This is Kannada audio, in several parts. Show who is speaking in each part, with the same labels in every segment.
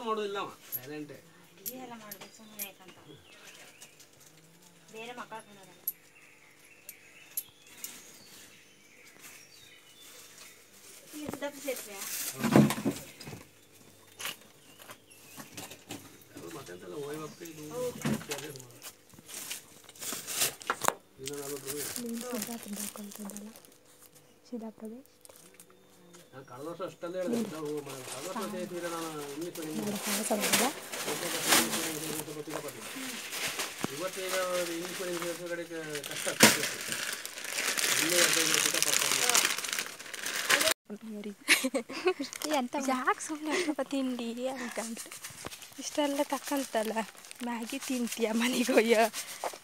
Speaker 1: ಮಾಡೋದಿಲ್ಲ ಅವ ಸೈಲೆಂಟ್
Speaker 2: ಅಡಿಗೆ ಎಲ್ಲ ಮಾಡ್ಬೇಕು ಸುಮ್ಮನೆ ಯಾಕಂತ ಬೇರೆ ಮಕ್ಕಳ ಕನ್ನಡ
Speaker 1: ಮತ್ತೆಂತೆಲ್ಲ ಹೋಗ್ಬೇಕು ಇದು
Speaker 3: ಸೀದಾ ಪ್ರವೇಶ
Speaker 1: ನಾನು ಕಳೆದ ವರ್ಷ ಅಷ್ಟಲ್ಲೇ ಹೇಳಿದೆ ಕಳೆದ ವರ್ಷ ಸೇರಿಸಿದ್ರೆ ನಾನು ಇಂಗ್ಲೀಷ್ ಇವತ್ತೀಗ ಇಂಗ್ಲೀಷ್ ಮೀಡಿಯಂ ಸೇರಿಸೋ ಕಡೆಗೆ ಕಷ್ಟ ಆಗ್ತದೆ ಇಲ್ಲೇ
Speaker 3: ಎಂತ ಯಾಕೆ ಸುಮ್ಮನೆ ಸ್ವಲ್ಪ ತಿಂಡಿ ಅನ್ಕಂಡ್ರೆ ಇಷ್ಟೆಲ್ಲ ತಕ್ಕಂತಲ್ಲ ಮ್ಯಾಗಿ ತಿಂತೀಯ ಮನೆಗೆ ಹೋಯ್ಯ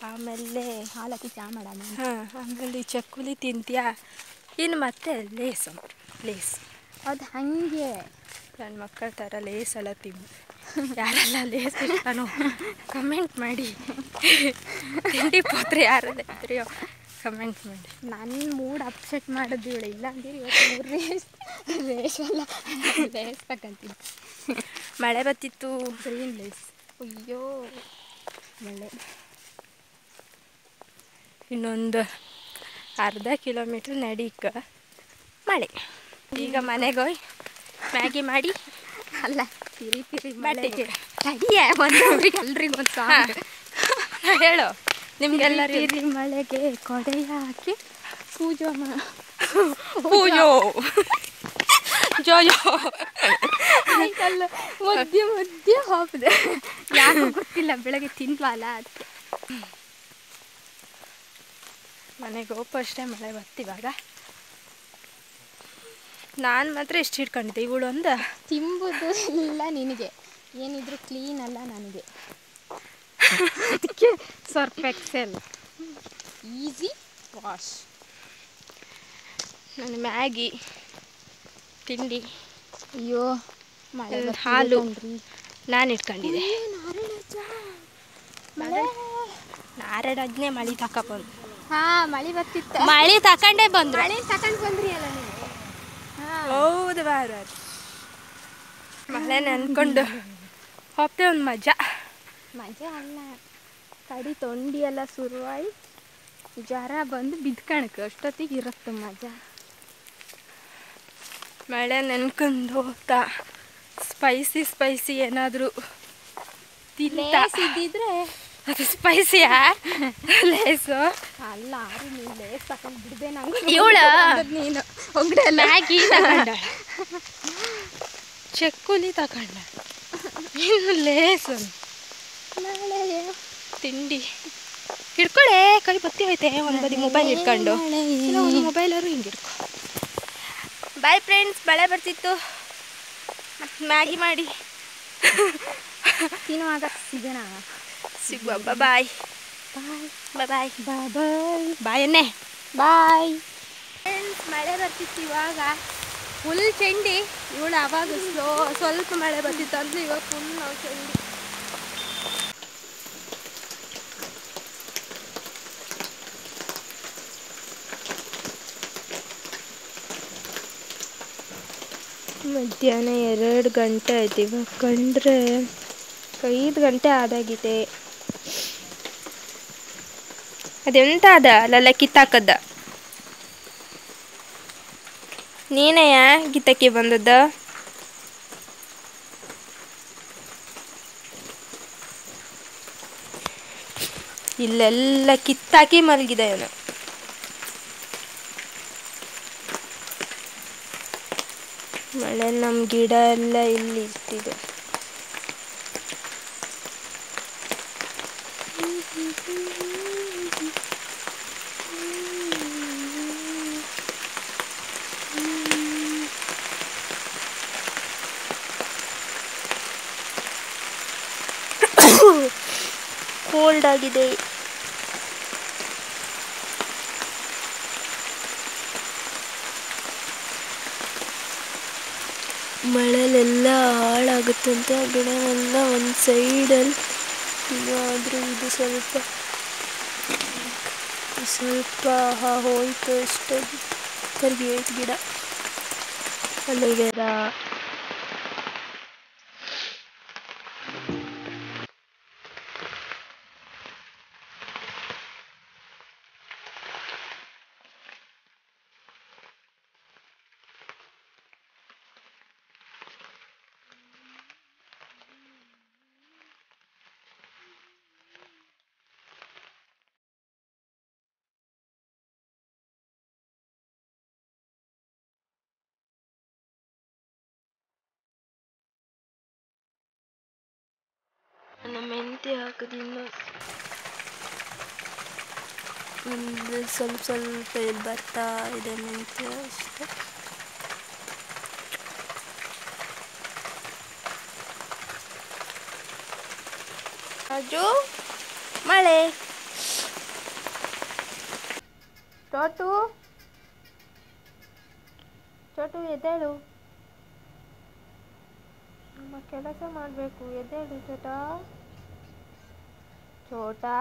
Speaker 3: ಆಮೇಲೆ
Speaker 2: ಹಾಲಕ್ಕಿ ಚಾ ಮಾಡೋಣ
Speaker 3: ಹಾಂ ಆಮೇಲೆ ಚಕ್ಕುಲಿ ತಿಂತೀಯ ಇನ್ನು ಮತ್ತೆ ಲೇಸ್
Speaker 2: ಅದು ಹಾಗೆ
Speaker 3: ನನ್ನ ಮಕ್ಕಳ ಥರ ಲೇಸ್ ಎಲ್ಲ ತಿನ್ನು ಯಾರೆಲ್ಲ ಲೇಸ್ ಇರ್ತಾನೋ ಕಮೆಂಟ್ ಮಾಡಿ ತಿಂಡಿ ಪೋತ್ರೆ ಯಾರೆಲ್ಲ ಇದ್ರಿಯೋ ಕಮೆಂಟ್ ಮಾಡಿ
Speaker 2: ನನ್ನ ಮೂಡ್ ಅಪ್ಸೆಟ್ ಮಾಡೋದು ಇವಳು ಇಲ್ಲ ಅಂದಿರಿ ಇವತ್ತು ರೇಸ್ ಅಲ್ಲ ಲೇಸ್ ತಗೊಂತೀನಿ
Speaker 3: ಮಳೆ ಬತ್ತಿತ್ತು
Speaker 2: ಗ್ರೀನ್ ಲೇಸ್ ಅಯ್ಯೋ ಒಳ್ಳೆ
Speaker 3: ಇನ್ನೊಂದು ಅರ್ಧ ಕಿಲೋಮೀಟ್ರ್ ನಡೀಕ ಮಳೆ ಈಗ ಮನೆಗೆ ಹೋಗಿ ಮ್ಯಾಗಿ ಮಾಡಿ
Speaker 2: ಅಲ್ಲ ತಿರಿ
Speaker 3: ಬಟ್ಟೆಗೆ
Speaker 2: ಅಯ್ಯ ಒಂದೊಬ್ರಿಗೆ ಎಲ್ರಿಗೂ ಒಂದು ಸಾಂಗ್
Speaker 3: ಹೇಳು ನಿಮ್ಗೆಲ್ಲರೂ
Speaker 2: ತಿರಿ ಮಳೆಗೆ ಕೊಡೆ ಹಾಕಿ ಪೂಜೋ
Speaker 3: ಜೋಯೋ
Speaker 2: ಅಲ್ಲ ಮಧ್ಯೆ ಹೋಗಿದೆ ಯಾಕೆ ಗೊತ್ತಿಲ್ಲ ಬೆಳಗ್ಗೆ ತಿನ್ವಲ್ಲ ಅದಕ್ಕೆ
Speaker 3: ಮನೆಗೆ ಹೋಗಷ್ಟೇ ಮಳೆ ಬರ್ತಿವಾಗ ನಾನು ಮಾತ್ರ ಎಷ್ಟು ಹಿಡ್ಕೊಂಡಿದ್ದೆ ಇವಳು ಒಂದು
Speaker 2: ತಿಂಬುದು ಇಲ್ಲ ನಿನಗೆ ಏನಿದ್ರು ಕ್ಲೀನ್ ಅಲ್ಲ ನನಗೆ ಅದಕ್ಕೆ ಸರ್ಫ್ ಎಕ್ಸೆಲ್ ಈಸಿ ವಾಶ್
Speaker 3: ನನ್ನ ಮ್ಯಾಗಿ ತಿಂಡಿ
Speaker 2: ಅಯ್ಯೋ ಮಳೆ
Speaker 3: ಹಾಲು ನಾನು ಇಟ್ಕೊಂಡಿದ್ದೆ ನಾರೆಡಜ್ಞೆ ಮಳೆ ತಗೊಂಡು
Speaker 2: ಹಾಂ ಮಳೆ ಬರ್ತಿತ್ತು
Speaker 3: ಮಳೆ ತಕೊಂಡೇ ಬಂದ್ರು
Speaker 2: ಮಳೆ ತಗೊಂಡು ಬಂದ್ರಿ ಅಲ್ಲ ನೀವು
Speaker 3: ಹೌದು ಬಾರ ಮಳೆ ನೆನ್ಕೊಂಡು ಹೋಗ್ತೇ ಒಂದು ಮಜಾ
Speaker 2: ಅಲ್ಲ ಕಡಿ ತೊಂಡಿ ಎಲ್ಲ ಶುರುವಾಯಿ ಜ್ವರ ಬಂದು ಬಿದ್ಕಣಕ್ಕೆ ಅಷ್ಟೊತ್ತಿಗೆ ಇರುತ್ತೆ ಮಜಾ
Speaker 3: ಮಳೆ ನೆನ್ಕೊಂಡು ಹೋಗ್ತಾ ಸ್ಪೈಸಿ ಏನಾದರೂ
Speaker 2: ಇದ್ದಿದ್ರೆ
Speaker 3: ಅದು ಸ್ಪೈಸಿಯಾ ಲೇಸು
Speaker 2: ಅಲ್ಲ ನೀನು ಲೇಸ್ ತಗೊಂಡು ಬಿಡ್ದೆ ನಂಗೆ
Speaker 3: ಇವಳ
Speaker 2: ನೀನು ಒಗ್ಗಡೆ
Speaker 3: ಮ್ಯಾಗಿ ತಗೊಂಡ ಚಕ್ಕುಲಿ ತಗೊಂಡ ಇನ್ನು ಲೇಸು
Speaker 2: ನಾಳೆ
Speaker 3: ತಿಂಡಿ ಹಿಡ್ಕೊಳೆ ಕೈ ಬತ್ತಿ ಹೋಯ್ತೆ ಒಂದು ಬದಿ ಮೊಬೈಲ್ ಇಟ್ಕೊಂಡು ಒಂದು ಮೊಬೈಲರು ಹಿಂಗೆ ಹಿಡ್ಕೊ ಬಾಯ್ ಫ್ರೆಂಡ್ಸ್ ಮಳೆ ಬರ್ತಿತ್ತು ಮತ್ತು ಮ್ಯಾಗಿ ಮಾಡಿ
Speaker 2: ತಿನ್ನುವಾಗ ಸಿಗೋಣ
Speaker 3: ಸಿಗುವ ಬಾಯ್ ಬಾಯ್ ಬಾಯನ್ನೇ
Speaker 2: ಬಾಯ್
Speaker 3: ಫ್ರೆಂಡ್ಸ್ ಮಳೆ ಬರ್ತಿತ್ತು ಇವಾಗ ಫುಲ್ ಚಂಡಿ ಇವಳು ಆವಾಗ ಸ್ವಲ್ಪ ಮಳೆ ಬರ್ತಿತ್ತು ಅಂದ್ರೆ ಇವಾಗ ಫುಲ್ ನಾವು ಚಂಡಿ ಮಧ್ಯಾಹ್ನ 2 ಗಂಟೆ ಆಯ್ತು ಇವಾಗ ಕಂಡ್ರೆ 5 ಗಂಟೆ ಆದಾಗಿದೆ ಅದೆಂತ ಅದ ಅಲ್ಲೆಲ್ಲ ಕಿತ್ತಾಕದ ನೀನೆಯ ಕಿತ್ತಕ್ಕೆ ಬಂದದ್ದ ಇಲ್ಲೆಲ್ಲ ಕಿತ್ತಾಕಿ ಮಲಗಿದೆ ಅವನು ಮಳೆ ನಮ್ಮ ಗಿಡ ಎಲ್ಲ ಇಲ್ಲಿ ಇಟ್ಟಿದೆ ಕೋಲ್ಡ್ ಆಗಿದೆ ಮಳೆಲೆಲ್ಲ ಹಾಳಾಗುತ್ತಂತೆ ಗಿಡನೆಲ್ಲ ಒಂದು ಸೈಡಲ್ಲಿ ಆದರೂ ಇದು ಸ್ವಲ್ಪ ಹೋಯ್ತು ಅಷ್ಟೇ ಕರಿಬೇವು ಗಿಡ ಅಲೋವೆರಾ ಮೆಂತ್ಯ ಹಾಕೋದಿನ್ನು ಒಂದು ಸ್ವಲ್ಪ ಸ್ವಲ್ಪ ಇಲ್ಲಿ ಬರ್ತಾ ಇದೆ ಮೆಂತ್ಯ ಅಷ್ಟೇ. ರಾಜು ಮಳೆ ಚೋಟು ಚೋಟು ಎದ್ದೇಳು, ನಮ್ಮ ಕೆಲಸ ಮಾಡಬೇಕು. ಎದ್ದೇಳು ಚೋಟಾ, ಚೋಟಾ.